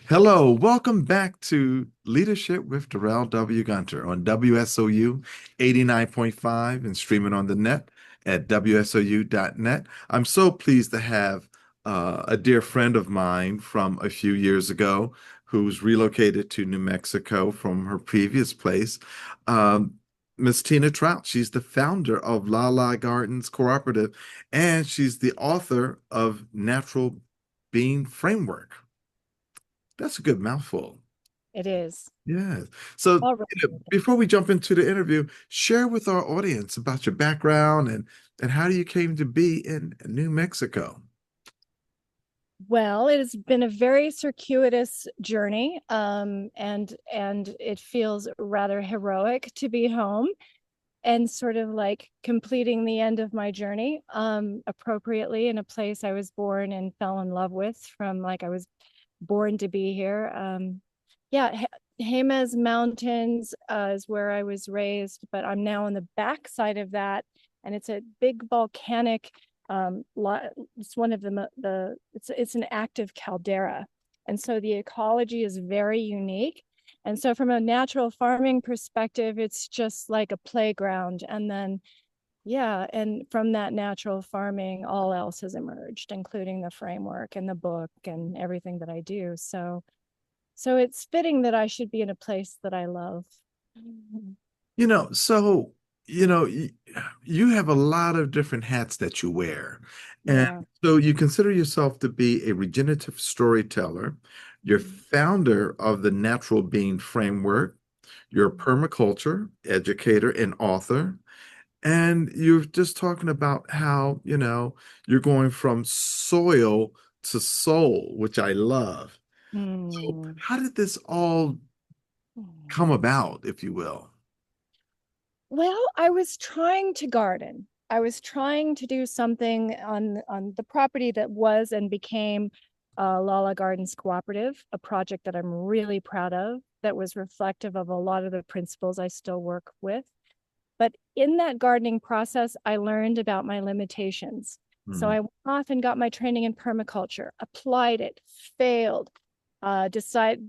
Hello, welcome back to Leadership with Darrell W. Gunter on WSOU 89.5 and streaming on the net at WSOU.net. I'm so pleased to have a dear friend of mine from a few years ago who's relocated to New Mexico from her previous place, um, Miss Tina Trout. She's the founder of LaLa Gardens Cooperative, and she's the author of Natural Being Framework. That's a good mouthful. It is. Yes. So, All right. before we jump into the interview, share with our audience about your background and how you came to be in New Mexico. Well, it has been a very circuitous journey, and it feels rather heroic to be home and sort of like completing the end of my journey, appropriately in a place I was born and fell in love with from like I was born to be here. Yeah, Jemez Mountains is where I was raised, but I'm now on the backside of that, and it's a big volcanic. It's one of it's an active caldera, and so the ecology is very unique. And so, from a natural farming perspective, it's just like a playground. And then, yeah, and from that natural farming, all else has emerged, including the framework and the book and everything that I do. So it's fitting that I should be in a place that I love. You know, so, you know, y- you have a lot of different hats that you wear. And Yeah. so you consider yourself to be a regenerative storyteller. You're founder of the Natural Being Framework. You're a permaculture educator and author. And you're just talking about how, you're going from soil to soul, which I love. So Mm. how did this all come about, if you will? Well, I was trying to garden. I was trying to do something on the property that was and became LaLa Gardens Cooperative, a project that I'm really proud of, that was reflective of a lot of the principles I still work with. But in that gardening process, I learned about my limitations. So Hmm. I went off and got my training in permaculture, applied it, failed,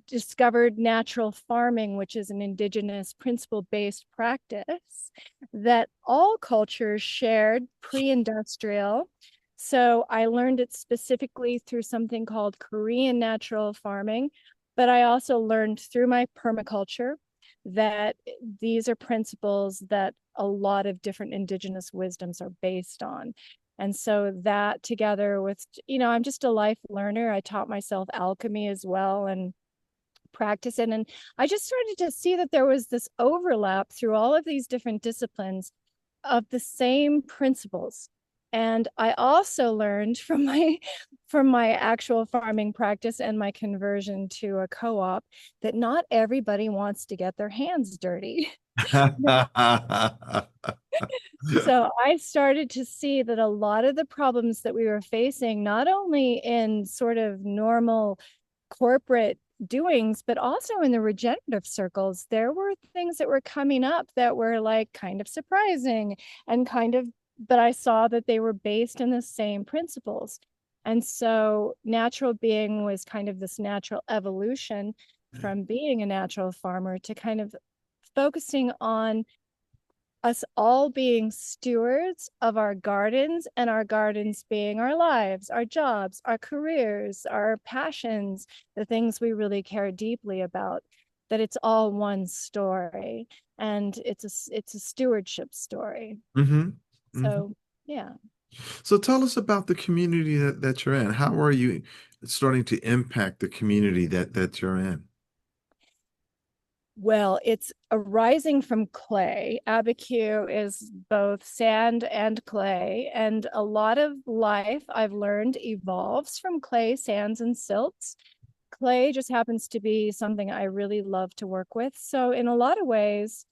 discovered natural farming, which is an indigenous principle-based practice that all cultures shared pre-industrial. So I learned it specifically through something called Korean natural farming, but I also learned through my permaculture that these are principles that a lot of different indigenous wisdoms are based on. And so that together with, I'm just a life learner. I taught myself alchemy as well and practice it. And I just started to see that there was this overlap through all of these different disciplines of the same principles. And I also learned from my actual farming practice and my conversion to a co-op that not everybody wants to get their hands dirty. So I started to see that a lot of the problems that we were facing, not only in sort of normal corporate doings, but also in the regenerative circles, there were things that were coming up that were like kind of surprising and but I saw that they were based in the same principles. And so natural being was kind of this natural evolution from being a natural farmer to kind of focusing on us all being stewards of our gardens, and our gardens being our lives, our jobs, our careers, our passions, the things we really care deeply about, that it's all one story, and it's a stewardship story. Hmm. Hmm. So yeah. So tell us about the community that you're in. How are you starting to impact the community that you're in? Well, it's arising from clay. Abiquiu is both sand and clay, and a lot of life I've learned evolves from clay, sands, and silts. Clay just happens to be something I really love to work with. So, in a lot of ways,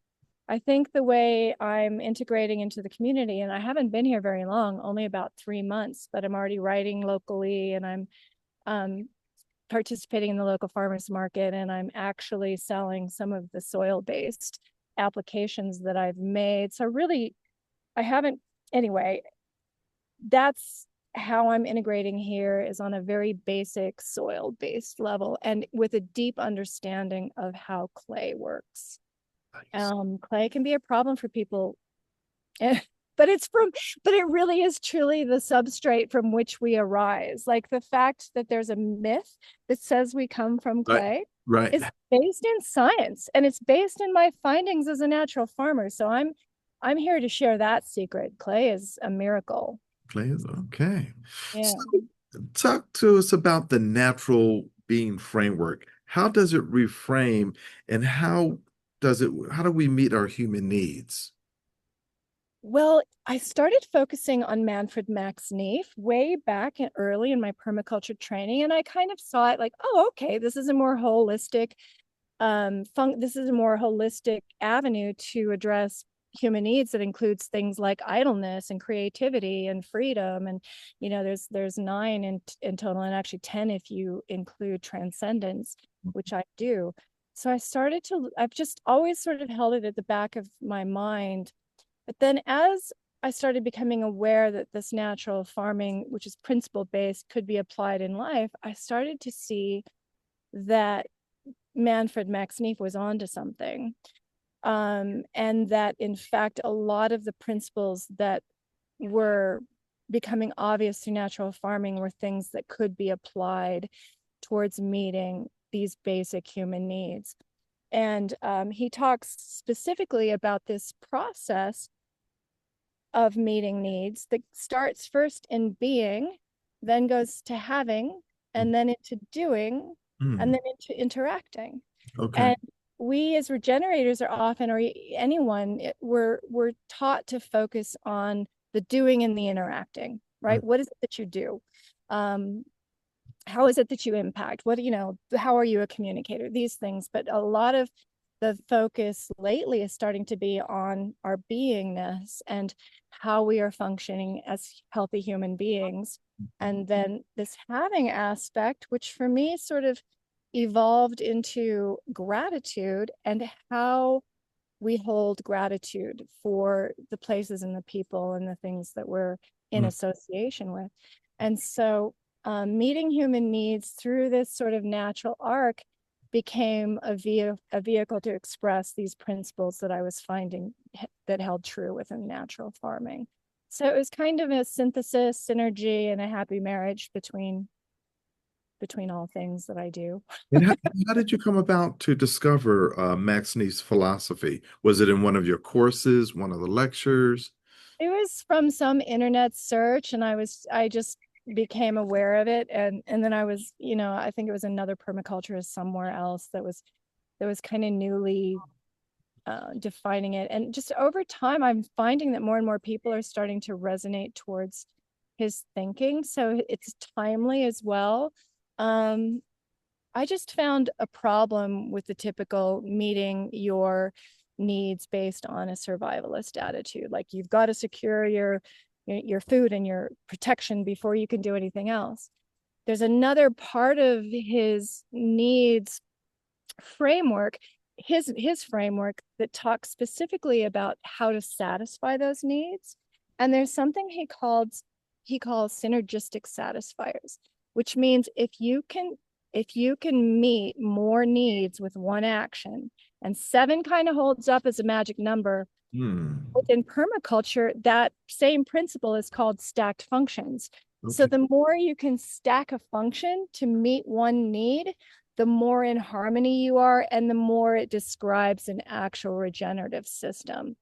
I think the way I'm integrating into the community, and I haven't been here very long, only about 3 months, but I'm already writing locally, and I'm um, participating in the local farmers market, and I'm actually selling some of the soil-based applications that I've made. So really, I haven't, anyway, that's how I'm integrating here is on a very basic soil based level and with a deep understanding of how clay works. Nice. Clay can be a problem for people, but but it really is truly the substrate from which we arise. Like the fact that there's a myth that says we come from Right. clay Right. is based in science, and it's based in my findings as a natural farmer. So I'm here to share that secret. Clay is a miracle. Players. Okay. So Yeah. talk to us about the natural being framework. How does it reframe and how do we meet our human needs? Well, I started focusing on Manfred Max Neef way back early in my permaculture training, and I kind of saw it like, oh, okay, this is a more holistic this is a more holistic avenue to address human needs that includes things like idleness and creativity and freedom. And there's nine in total, and actually 10 if you include transcendence, which I do. So I've just always sort of held it at the back of my mind. But then as I started becoming aware that this natural farming, which is principle based, could be applied in life, I started to see that Manfred Max Neef was onto something. And that in fact, a lot of the principles that were becoming obvious through natural farming were things that could be applied towards meeting these basic human needs. And he talks specifically about this process of meeting needs that starts first in being, then goes to having, and then into doing, and Hmm. then into interacting. Okay. And we as regenerators are often, or anyone, we're taught to focus on the doing and the interacting, Mm. right? What is it that you do? How is it that you impact? How are you a communicator? These things. But a lot of the focus lately is starting to be on our beingness and how we are functioning as healthy human beings. And then this having aspect, which for me sort of evolved into gratitude and how we hold gratitude for the places and the people and the things that we're in Mm. association with. And so meeting human needs through this sort of natural arc became a vehicle to express these principles that I was finding that held true within natural farming. So it was kind of a synthesis, synergy, and a happy marriage between all things that I do. And how did you come about to discover Max Neef's philosophy? Was it in one of your courses, one of the lectures? It was from some internet search, and I just became aware of it, and then I was, I think it was another permaculturist somewhere else that was kind of newly defining it. And just over time, I'm finding that more and more people are starting to resonate towards his thinking. So it's timely as well. Um, I just found a problem with the typical meeting your needs based on a survivalist attitude. Like you've got to secure your food and your protection before you can do anything else. There's another part of his needs framework, his framework that talks specifically about how to satisfy those needs. And there's something he calls synergistic satisfiers, which means if you can meet more needs with one action, and seven kind of holds up as a magic number. Hmm. Within permaculture, that same principle is called stacked functions. So Okay. the more you can stack a function to meet one need, the more in harmony you are, and the more it describes an actual regenerative system.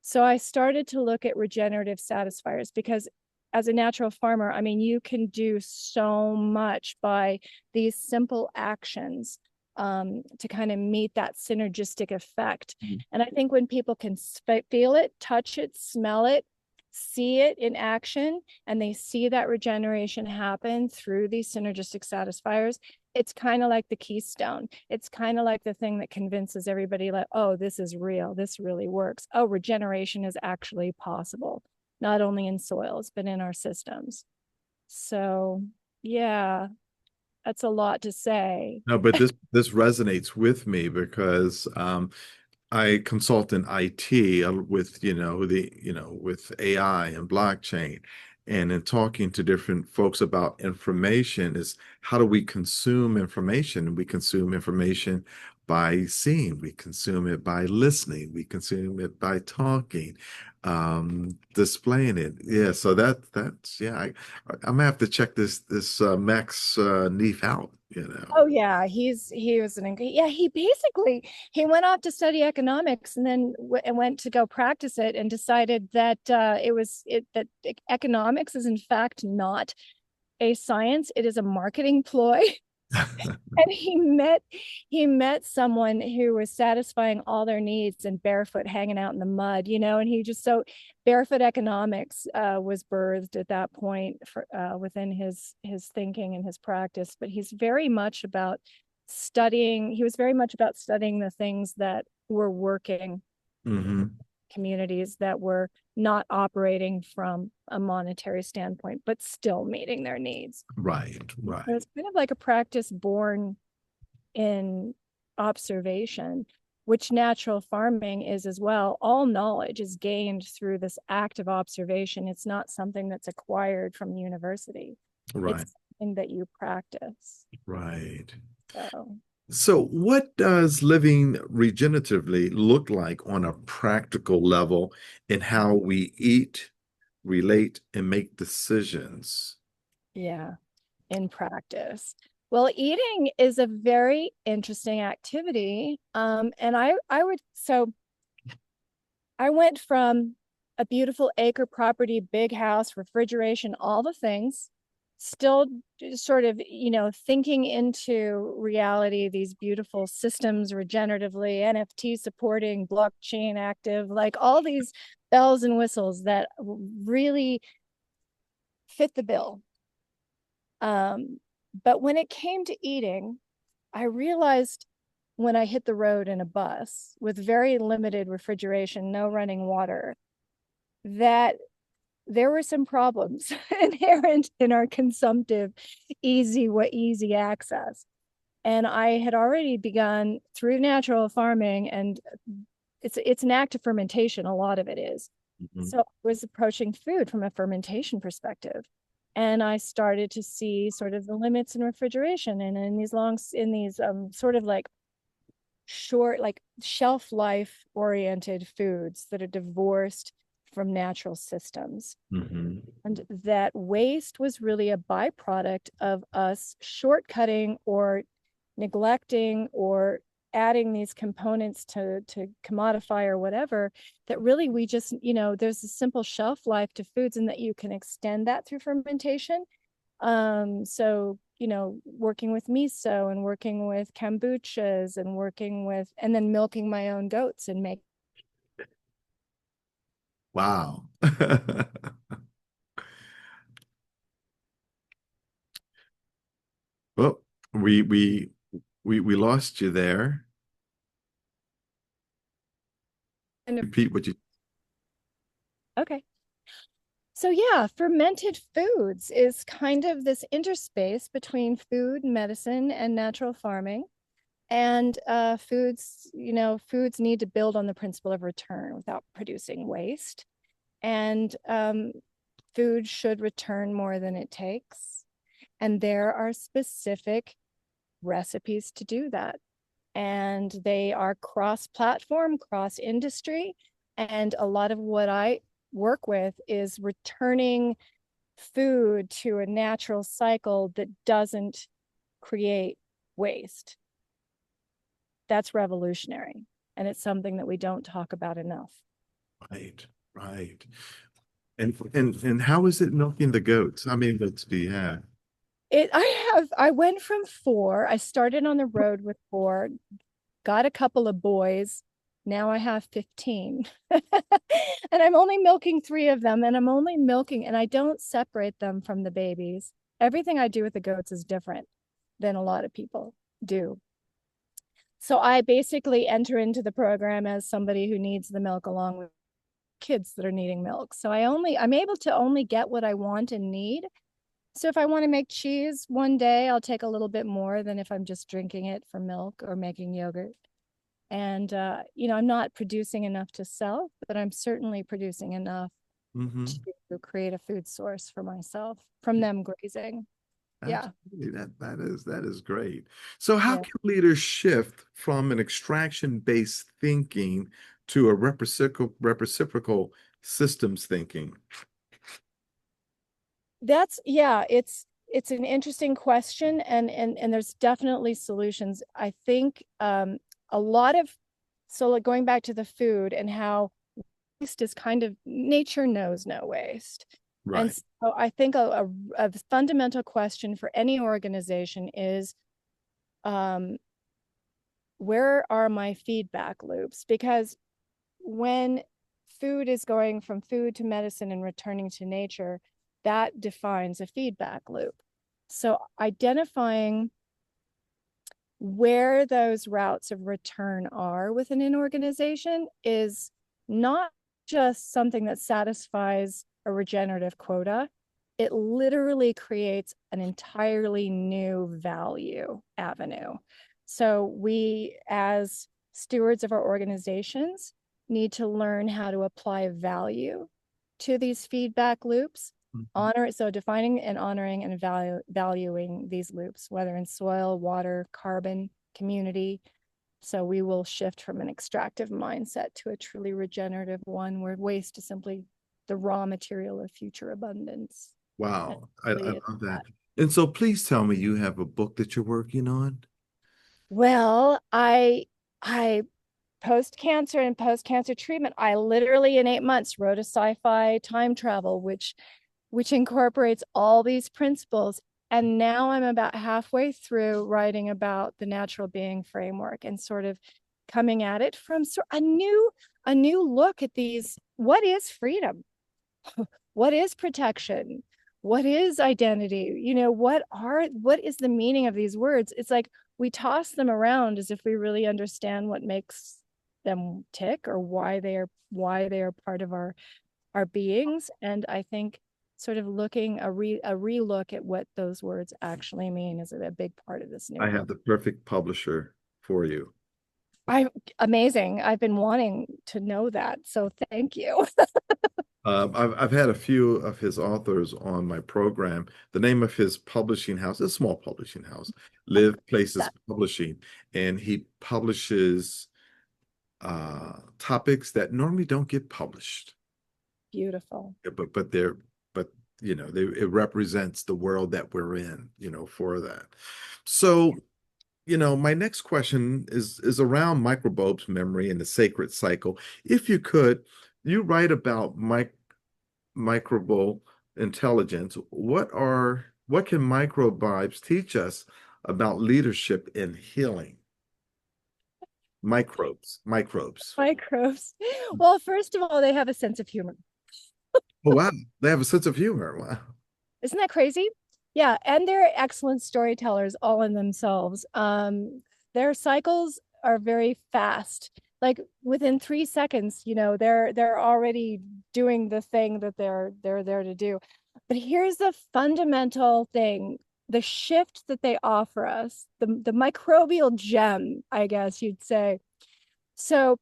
So I started to look at regenerative satisfiers because as a natural farmer, I mean, you can do so much by these simple actions to kind of meet that synergistic effect. And I think when people can feel it, touch it, smell it, see it in action, and they see that regeneration happen through these synergistic satisfiers, it's kind of like the keystone. It's kind of like the thing that convinces everybody like, oh, this is real. This really works. Oh, regeneration is actually possible, not only in soils, but in our systems. So yeah, that's a lot to say. No, but this resonates with me because I consult in IT with with AI and blockchain, And in talking to different folks about information is how do we consume information? We consume information by seeing, we consume it by listening, we consume it by talking, displaying it. Yeah, so that's yeah, I'm gonna have to check this Max Neef out, you know. Oh yeah, he was yeah, he basically he went off to study economics and then went to go practice it and decided that that economics is in fact not a science, it is a marketing ploy. And he met someone who was satisfying all their needs and barefoot hanging out in the mud, you know, and he just so barefoot economics was birthed at that point for within his thinking and his practice. But he's very much about studying, he was very much about studying the things that were working, Hmm. communities that were not operating from a monetary standpoint but still meeting their needs. Right, So right. it's kind of like a practice born in observation, which natural farming is as well. All knowledge is gained through this act of observation. It's not something that's acquired from university. Right, It's something that you practice. right. So So, what does living regeneratively look like on a practical level in how we eat, relate, and make decisions? yeah, in practice. Well, eating is a very interesting activity. And I would so I went from a beautiful acre property, big house, refrigeration, all the things, still sort of, you know, thinking into reality, these beautiful systems regeneratively, NFT supporting, blockchain active, like all these bells and whistles that really fit the bill. But when it came to eating, I realized when I hit the road in a bus with very limited refrigeration, no running water, that there were some problems inherent in our consumptive easy access. And I had already begun through natural farming, and it's an act of fermentation, a lot of it is. Mhm. So I was approaching food from a fermentation perspective. And I started to see sort of the limits in refrigeration and in these sort of like short, like shelf life oriented foods that are divorced from natural systems. Mhm. And that waste was really a byproduct of us shortcutting or neglecting or adding these components to commodify or whatever, that really we just, you know, there's a simple shelf life to foods and that you can extend that through fermentation. So, you know, working with miso and working with kombuchas and working with, and then milking my own goats and make. Wow. Well, we we we lost you there. Repeat what you. Okay. So yeah, fermented foods is kind of this interspace between food, medicine, and natural farming. And foods, you know, foods need to build on the principle of return without producing waste. And food should return more than it takes. And there are specific recipes to do that. And they are cross-platform, cross-industry. And a lot of what I work with is returning food to a natural cycle that doesn't create waste. That's revolutionary. And it's something that we don't talk about enough. Right, right. And how is it milking the goats? How many goats do you have? I went from four. I started on the road with four, got a couple of boys. Now I have 15. And I'm only milking three of them. And I'm only milking, and I don't separate them from the babies. Everything I do with the goats is different than a lot of people do. So I basically enter into the program as somebody who needs the milk along with kids that are needing milk. So I'm able to only get what I want and need. So if I want to make cheese one day, I'll take a little bit more than if I'm just drinking it for milk or making yogurt. And you know, I'm not producing enough to sell, but I'm certainly producing enough Hmm. to create a food source for myself from them grazing. Yeah. Absolutely. That is great. So how Yeah. can leaders shift from an extraction-based thinking to a reciprocal systems thinking? That's yeah, it's an interesting question, and there's definitely solutions. I think a lot of, so like going back to the food and how waste is kind of, nature knows no waste. And Right. so I think a fundamental question for any organization is, um, where are my feedback loops? Because when food is going from food to medicine and returning to nature, that defines a feedback loop. So identifying where those routes of return are within an organization is not just something that satisfies a regenerative quota. It literally creates an entirely new value avenue. So we, as stewards of our organizations, need to learn how to apply value to these feedback loops, Mhm. honor, so defining and honoring and valuing these loops, whether in soil, water, carbon, community. So we will shift from an extractive mindset to a truly regenerative one, where waste is simply the raw material of future abundance. And Wow. I really love that. that. And so please tell me you have a book that you're working on. Well, I post cancer and post cancer treatment, I literally in 8 months wrote a sci-fi time travel, which incorporates all these principles. And now I'm about halfway through writing about the natural being framework and sort of coming at it from a new look at these. What is freedom? What is protection? What is identity? What is the meaning of these words? It's like we toss them around as if we really understand what makes them tick, or why they are part of our beings. And I think sort of looking a relook at what those words actually mean is a big part of this new I have book. the perfect publisher for you. I Amazing. I've been wanting to know that. So thank you. I've had a few of his authors on my program. The name of his publishing house is a small publishing house, Live Places That's Publishing, and he publishes topics that normally don't get published. beautiful. Yeah, but it represents the world that we're in, for that. So, my next question is around microbes memory and the sacred cycle. If you could, you write about microbial intelligence. What can microbes teach us about leadership and healing? Microbes. Microbes. Well, first of all, they have a sense of humor. Oh wow, they have a sense of humor. Wow. Isn't that crazy? Yeah, and they're excellent storytellers all in themselves. Their cycles are very fast. Like within 3 seconds, they're already doing the thing that they're there to do. But here's the fundamental thing: the shift that they offer us, the microbial gem, I guess you'd say. So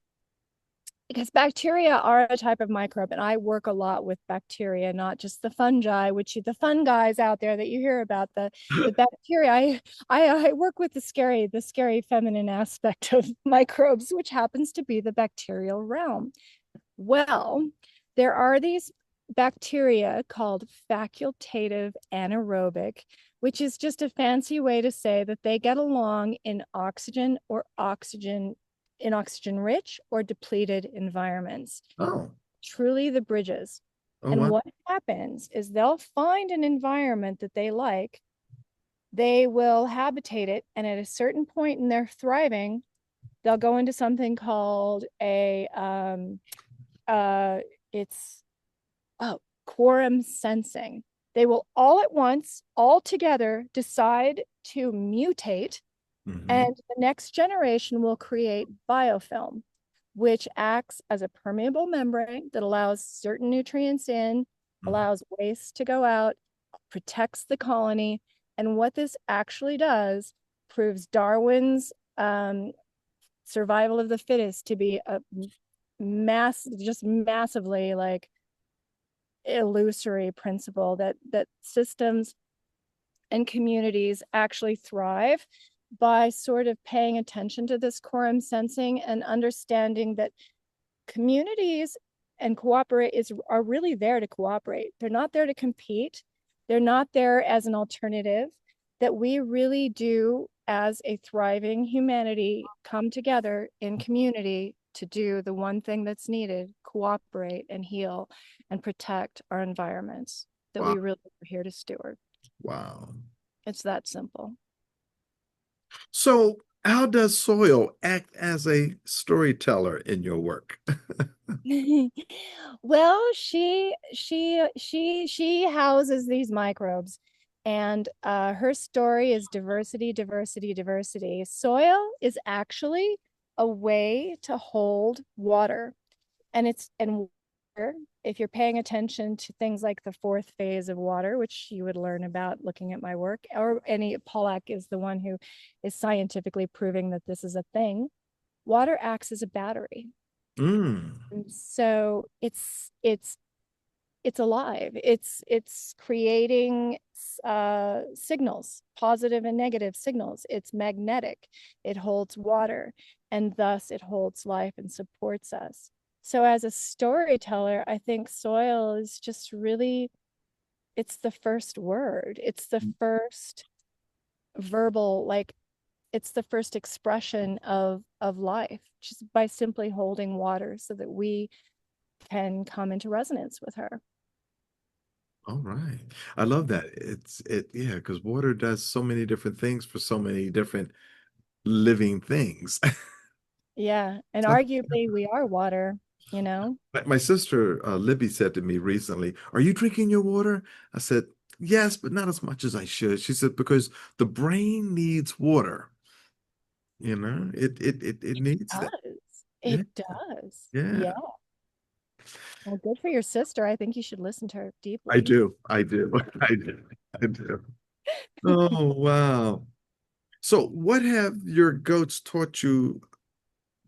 because bacteria are a type of microbe, and I work a lot with bacteria, not just the fungi, the fun guys out there that you hear about, the bacteria. I work with the scary feminine aspect of microbes, which happens to be the bacterial realm. Well, there are these bacteria called facultative anaerobic, which is just a fancy way to say that they get along in oxygen rich or depleted environments, Oh, truly the bridges. oh And wow. what happens is they'll find an environment that they like, they will habitate it, and at a certain point in their thriving, they'll go into something called a it's quorum sensing. They will all at once, all together, decide to mutate, Hmm. and the next generation will create biofilm, which acts as a permeable membrane that allows certain nutrients in, Hmm. allows waste to go out, protects the colony. And what this actually does proves Darwin's survival of the fittest to be a just massively, like, illusory principle that systems and communities actually thrive by sort of paying attention to this quorum sensing and understanding that communities and are really there to cooperate. They're not there to compete. They're not there as an alternative. That we really do, as a thriving humanity, come together in community to do the one thing that's needed: cooperate and heal and protect our environments that Wow. we really are here to steward. Wow. It's that simple. So, how does soil act as a storyteller in your work? Well, she houses these microbes, and her story is diversity, diversity, diversity. Soil is actually a way to hold water, and water, if you're paying attention to things like the fourth phase of water, which you would learn about looking at my work, or any Pollack is the one who is scientifically proving that this is a thing. Water acts as a battery. Mm. And so it's alive. It's creating signals, positive and negative signals. It's magnetic. It holds water, and thus it holds life and supports us. So as a storyteller, I think soil is just really, it's the first word. It's the first verbal, like it's the first expression of life, just by simply holding water so that we can come into resonance with her. All right. I love that. Yeah, because water does so many different things for so many different living things. Yeah. And arguably we are water, you know? My sister Libby said to me recently, "Are you drinking your water?" I said, "Yes, but not as much as I should." She said, "Because the brain needs water. It needs that." Does. Yeah, It does. yeah. Yeah. Well, good for your sister. I think you should listen to her I deeply. do. I do. I do. I do. Oh, wow. So, what have your goats taught you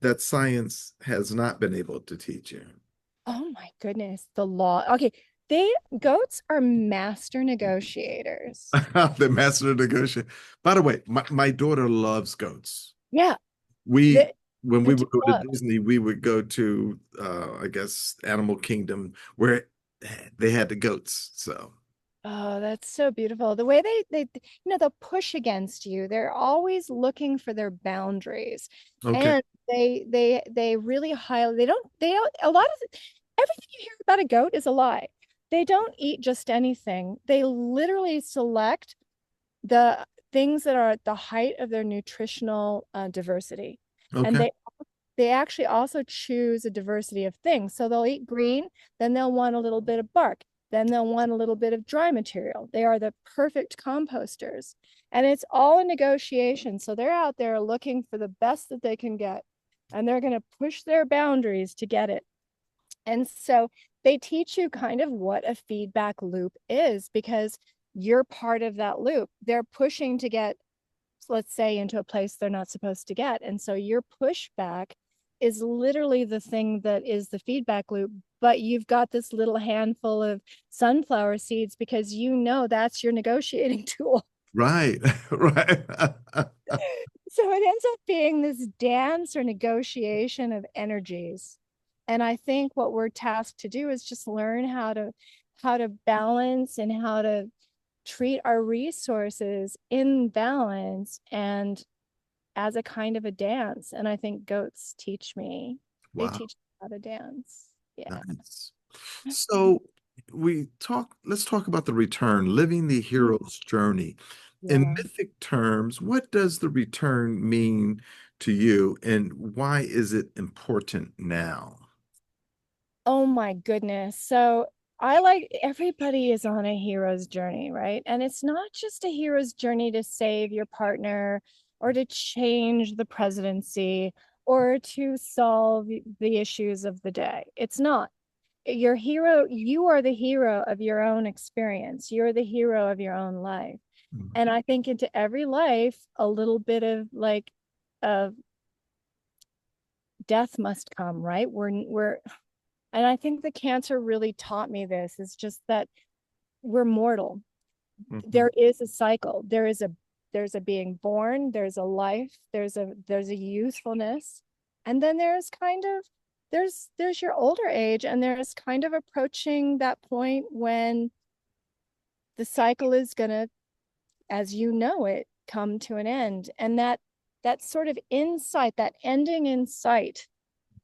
that science has not been able to teach you? Oh my goodness. The law. Okay. They Goats are master negotiators. The master negotiator. By the way, my daughter loves goats. Yeah. We The when the we two would go to love. Disney, we would go to I guess Animal Kingdom where they had the goats. So Oh, that's so beautiful. The way they'll push against you. They're always looking for their boundaries. okay. And they really highly they don't a lot of everything you hear about a goat is a lie. They don't eat just anything. They literally select the things that are at the height of their nutritional diversity. And Okay. they actually also choose a diversity of things. So they'll eat green, then they'll want a little bit of bark, then they'll want a little bit of dry material. They are the perfect composters. And it's all a negotiation. So they're out there looking for the best that they can get, and they're going to push their boundaries to get it. And so they teach you kind of what a feedback loop is, because you're part of that loop. They're pushing to get, let's say, into a place they're not supposed to get. And so your pushback is literally the thing that is the feedback loop. But you've got this little handful of sunflower seeds because you know that's your negotiating tool. Right. Right. So it ends up being this dance or negotiation of energies. And I think what we're tasked to do is just learn how to balance and how to treat our resources in balance and as a kind of a dance. And I think goats teach me. They Wow. teach me how to dance. Yeah. Nice. So let's talk about the return, living the hero's journey. In Yeah. mythic terms, what does the return mean to you and why is it important now? Oh my goodness. So I like everybody is on a hero's journey, right? And it's not just a hero's journey to save your partner or to change the presidency or to solve the issues of the day. It's not. Your hero, you are the hero of your own experience. You're the hero of your own life. And I think into every life, a little bit of like of death must come, right? We're And I think the cancer really taught me this, is just that we're mortal. Mhm. There is a cycle. There's a being born, there's a life, there's a youthfulness, and then there's your older age, and there's kind of approaching that point when the cycle is gonna, as you know it, come to an end. And that sort of insight, that ending in sight,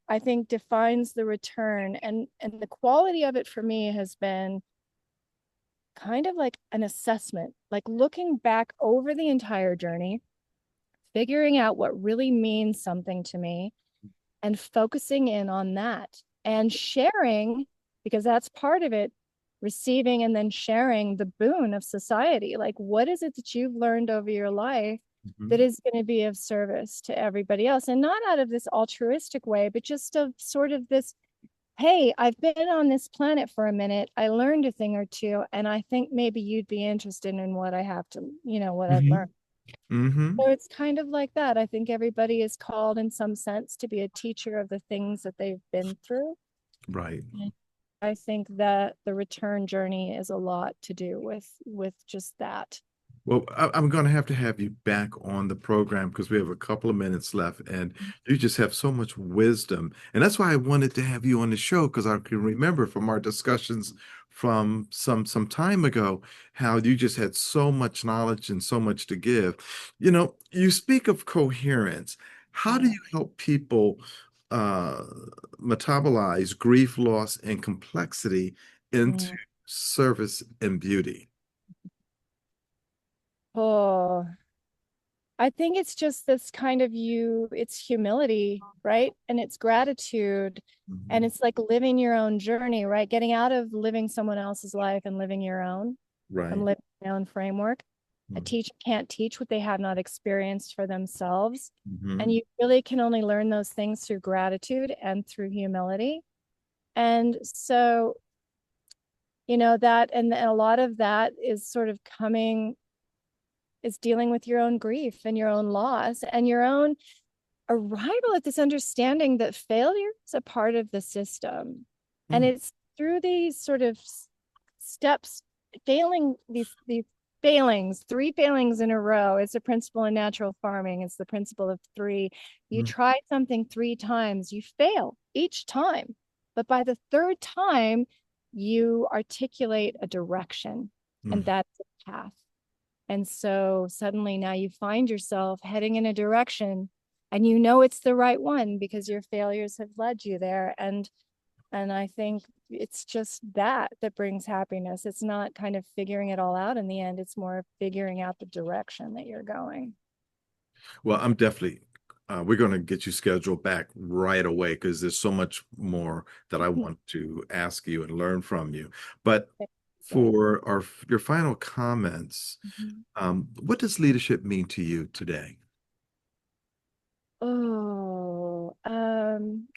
I think defines the return. And the quality of it for me has been kind of like an assessment, like looking back over the entire journey, figuring out what really means something to me, and focusing in on that and sharing, because that's part of it, receiving and then sharing the boon of society. Like, what is it that you've learned over your life that Mhm. is going to be of service to everybody else? And not out of this altruistic way, but just of sort of this, hey, I've been on this planet for a minute. I learned a thing or two, and I think maybe you'd be interested in what I have to, what I've learned. Mhm. Mhm. So it's kind of like that. I think everybody is called in some sense to be a teacher of the things that they've been through. Right. And I think that the return journey is a lot to do with just that. Well, I'm going to have you back on the program because we have a couple of minutes left, and you just have so much wisdom. And that's why I wanted to have you on the show because I can remember from our discussions from some time ago how you just had so much knowledge and so much to give. You speak of coherence. How do Yeah. you help people uh, metabolize grief, loss, and complexity into Mm. service and beauty? Oh, I think it's just this kind of it's humility, right? And it's gratitude. And Mhm. it's like living your own journey, right? Getting out of living someone else's life and living your own, and Right. living your own framework. A Mhm. teacher can't teach what they have not experienced for themselves. And Mhm. you really can only learn those things through gratitude and through humility. And so, and a lot of that is sort of is dealing with your own grief and your own loss and your own arrival at this understanding that failure is a part of the system. And Mm. it's through these sort of steps, these failings, three failings in a row. It's a principle in natural farming. It's the principle of three. You Mm. try something three times, you fail each time. But by the third time, you articulate a direction, and Mm. that's a path. And so suddenly now you find yourself heading in a direction, and you know it's the right one because your failures have led you there. And I think it's just that brings happiness. It's not kind of figuring it all out in the end. It's more figuring out the direction that you're going. Well, I'm definitely, we're going to get you scheduled back right away because there's so much more that I want to ask you and learn from you. But So, for your final comments, what does leadership mean to you today?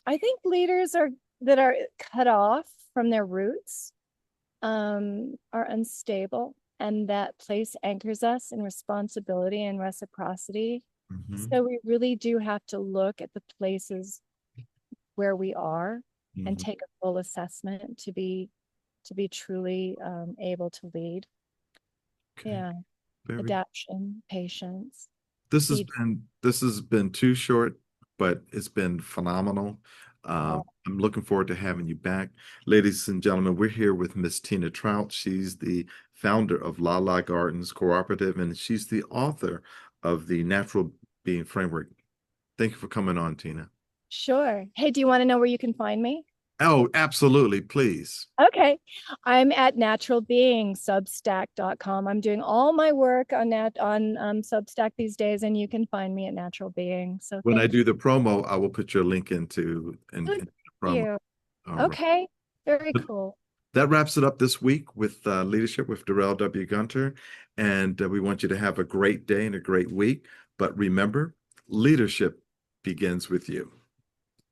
I think leaders that are cut off from their roots are unstable, and that place anchors us in responsibility and reciprocity. Hmm. So we really do have to look at the places where we are and Hmm. take a full assessment to be truly able to lead. Okay, Yeah, very. adaption, patience, feed. This has been too short, but it's been phenomenal. I'm looking forward to having you back. Ladies and gentlemen, we're here with Miss Tina Trout. She's the founder of LaLa Gardens Cooperative, and she's the author of the Natural Being Framework. Thank you for coming on, Tina. Sure. Hey, do you want to know where you can find me? Oh, absolutely. Please. Okay. I'm at naturalbeingsubstack.com. I'm doing all my work on Substack these days, and you can find me at Natural Being. So When I thank you. do the promo, I will put your link Thank in the promo. you. All right. Okay. Very But cool. that wraps it up this week with Leadership with Darrell W. Gunter. And we want you to have a great day and a great week. But remember, leadership begins with you.